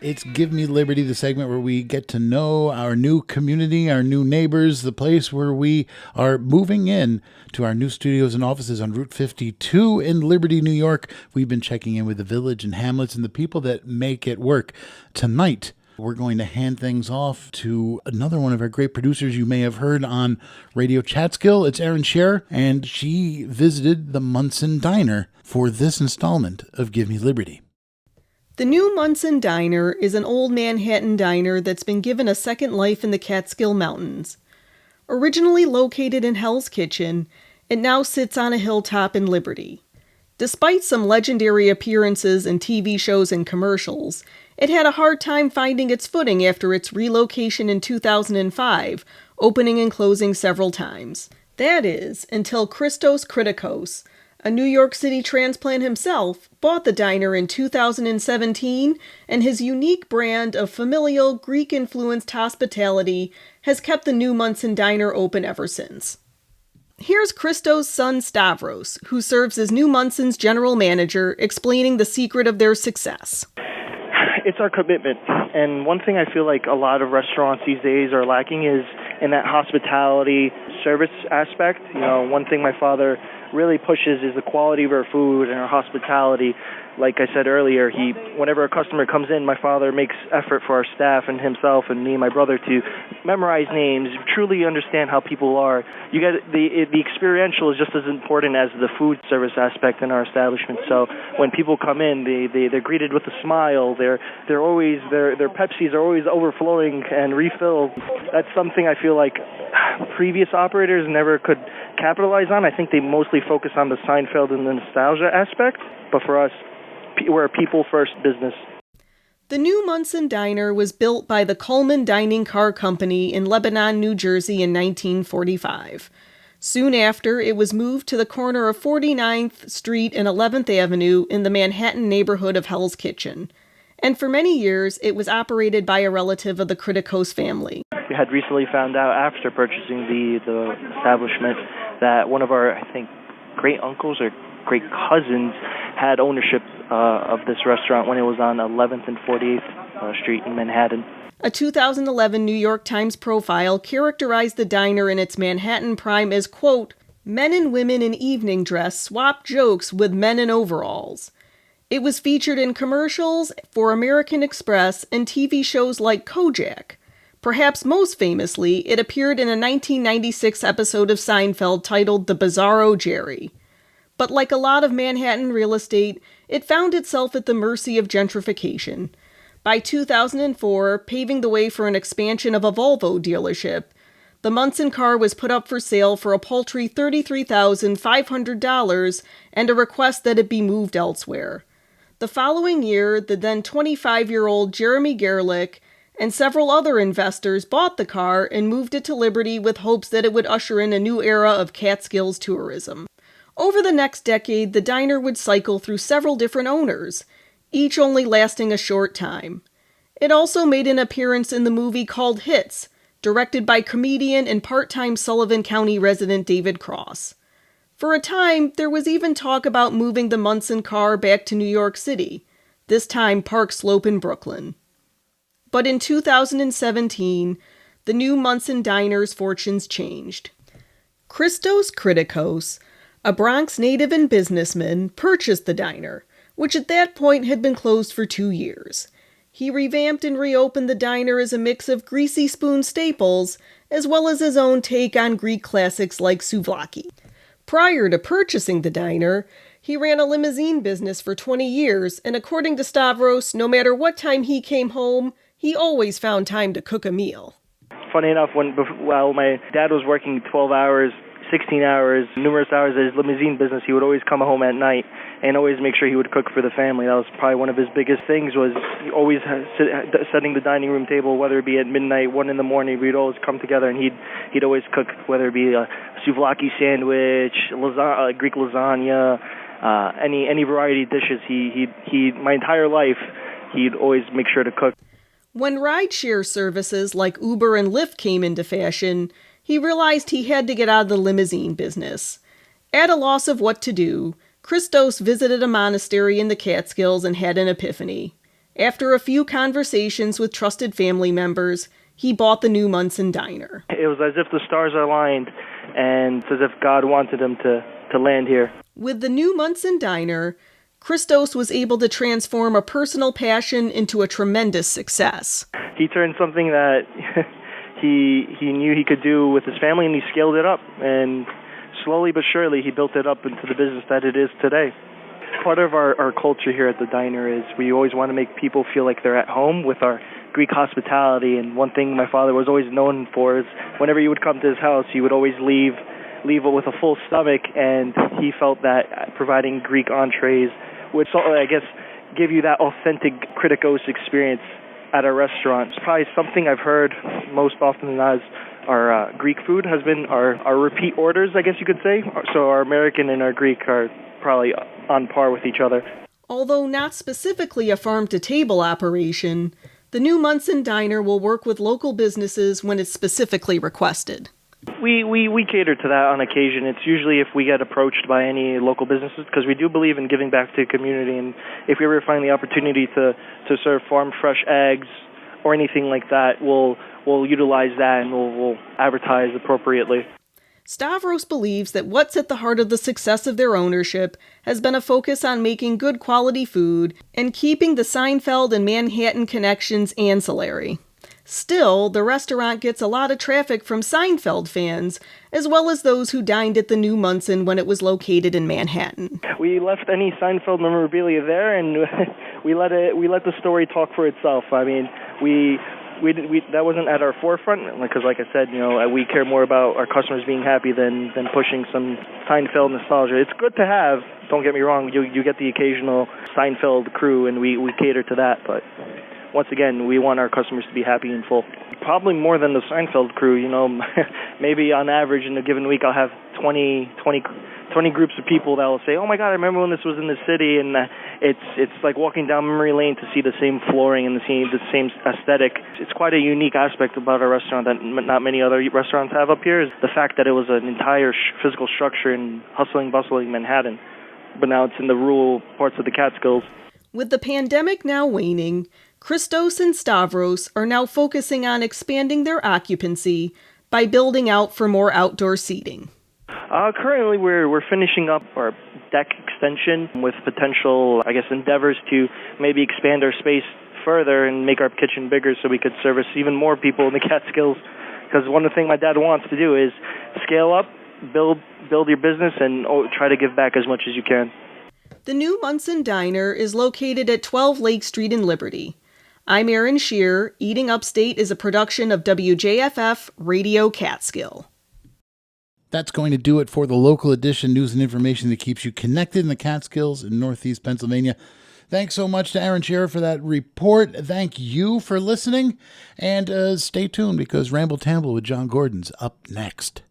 It's Give Me Liberty, the segment where we get to know our new community, our new neighbors, the place where we are moving in to our new studios and offices on Route 52 in Liberty, New York. We've been checking in with the village and hamlets and the people that make it work. Tonight, we're going to hand things off to another one of our great producers you may have heard on Radio Chatskill. It's Erin Scher, and she visited the Munson Diner for this installment of Give Me Liberty. The new Munson Diner is an old Manhattan diner that's been given a second life in the Catskill Mountains. Originally located in Hell's Kitchen, it now sits on a hilltop in Liberty. Despite some legendary appearances in TV shows and commercials, it had a hard time finding its footing after its relocation in 2005, opening and closing several times. That is, until Christos Kritikos, a New York City transplant himself, bought the diner in 2017, and his unique brand of familial, Greek-influenced hospitality has kept the new Munson Diner open ever since. Here's Christos' son Stavros, who serves as New Munson's general manager, explaining the secret of their success. It's our commitment, and one thing I feel like a lot of restaurants these days are lacking is in that hospitality service aspect. You know, one thing my father really pushes is the quality of our food and our hospitality. Like I said earlier, whenever a customer comes in, my father makes effort for our staff and himself and me and my brother to memorize names, truly understand how people are. You get the experiential is just as important as the food service aspect in our establishment. So when people come in, they're greeted with a smile. Their Pepsis are always overflowing and refilled. That's something I feel like previous operators never could capitalize on. I think they mostly focus on the Seinfeld and the nostalgia aspect, but for us, we're a people-first business. The new Munson Diner was built by the Coleman Dining Car Company in Lebanon, New Jersey in 1945. Soon after, it was moved to the corner of 49th Street and 11th Avenue in the Manhattan neighborhood of Hell's Kitchen. And for many years, it was operated by a relative of the Kritikos family. We had recently found out after purchasing the establishment that one of our, I think, great uncles or great cousins had ownership of this restaurant when it was on 11th and 48th Street in Manhattan. A 2011 New York Times profile characterized the diner in its Manhattan prime as, quote, men and women in evening dress swap jokes with men in overalls. It was featured in commercials for American Express and TV shows like Kojak. Perhaps most famously, it appeared in a 1996 episode of Seinfeld titled The Bizarro Jerry. But like a lot of Manhattan real estate, it found itself at the mercy of gentrification. By 2004, paving the way for an expansion of a Volvo dealership, the Munson car was put up for sale for a paltry $33,500 and a request that it be moved elsewhere. The following year, the then 25-year-old Jeremy Gerlich and several other investors bought the car and moved it to Liberty with hopes that it would usher in a new era of Catskills tourism. Over the next decade, the diner would cycle through several different owners, each only lasting a short time. It also made an appearance in the movie called Hits, directed by comedian and part-time Sullivan County resident David Cross. For a time, there was even talk about moving the Munson car back to New York City, this time Park Slope in Brooklyn. But in 2017, the new Munson Diner's fortunes changed. Christos Kritikos, a Bronx native and businessman, purchased the diner, which at that point had been closed for 2 years. He revamped and reopened the diner as a mix of greasy spoon staples, as well as his own take on Greek classics like souvlaki. Prior to purchasing the diner, he ran a limousine business for 20 years, and according to Stavros, no matter what time he came home, he always found time to cook a meal. Funny enough, while my dad was working 12 hours, 16 hours, numerous hours at his limousine business, he would always come home at night and always make sure he would cook for the family. That was probably one of his biggest things, was always setting the dining room table, whether it be at midnight, 1 in the morning. We'd always come together and he'd always cook, whether it be a souvlaki sandwich, Greek lasagna, any variety of dishes. He my entire life, he'd always make sure to cook. When rideshare services like Uber and Lyft came into fashion, he realized he had to get out of the limousine business. At a loss of what to do, Christos visited a monastery in the Catskills and had an epiphany. After a few conversations with trusted family members, he bought the new Munson Diner. It was as if the stars aligned, and it's as if God wanted him to land here. With the new Munson Diner, Christos was able to transform a personal passion into a tremendous success. He turned something that he knew he could do with his family, and he scaled it up. And slowly but surely, he built it up into the business that it is today. Part of our culture here at the diner is we always want to make people feel like they're at home with our Greek hospitality. And one thing my father was always known for is whenever you would come to his house, he would always leave with a full stomach, and he felt that providing Greek entrees would, I guess, give you that authentic criticos experience at a restaurant. It's probably something I've heard most often than not is our Greek food has been our repeat orders, I guess you could say. So our American and our Greek are probably on par with each other. Although not specifically a farm-to-table operation, the new Munson Diner will work with local businesses when it's specifically requested. We cater to that on occasion. It's usually if we get approached by any local businesses, because we do believe in giving back to the community, and if we ever find the opportunity to serve farm fresh eggs or anything like that, we'll utilize that and we'll advertise appropriately. Stavros believes that what's at the heart of the success of their ownership has been a focus on making good quality food and keeping the Seinfeld and Manhattan connections ancillary. Still, the restaurant gets a lot of traffic from Seinfeld fans, as well as those who dined at the new Munson when it was located in Manhattan. We left any Seinfeld memorabilia there, and we let the story talk for itself. I mean, we that wasn't at our forefront, because like I said, we care more about our customers being happy than pushing some Seinfeld nostalgia. It's good to have, don't get me wrong, you get the occasional Seinfeld crew, and we cater to that, but once again, we want our customers to be happy and full. Probably more than the Seinfeld crew, maybe on average in a given week I'll have 20 groups of people that will say, oh my God, I remember when this was in the city, and it's like walking down memory lane to see the same flooring and the same aesthetic. It's quite a unique aspect about our restaurant that not many other restaurants have up here, is the fact that it was an entire physical structure in hustling, bustling Manhattan, but now it's in the rural parts of the Catskills. With the pandemic now waning, Christos and Stavros are now focusing on expanding their occupancy by building out for more outdoor seating. Currently, we're finishing up our deck extension with potential, endeavors to maybe expand our space further and make our kitchen bigger so we could service even more people in the Catskills. Because one of the things my dad wants to do is scale up, build your business, and try to give back as much as you can. The new Munson Diner is located at 12 Lake Street in Liberty. I'm Erin Shear. Eating Upstate is a production of WJFF Radio Catskill. That's going to do it for the local edition, news and information that keeps you connected in the Catskills in Northeast Pennsylvania. Thanks so much to Erin Shear for that report. Thank you for listening. And stay tuned, because Ramble Tamble with John Gordon's up next.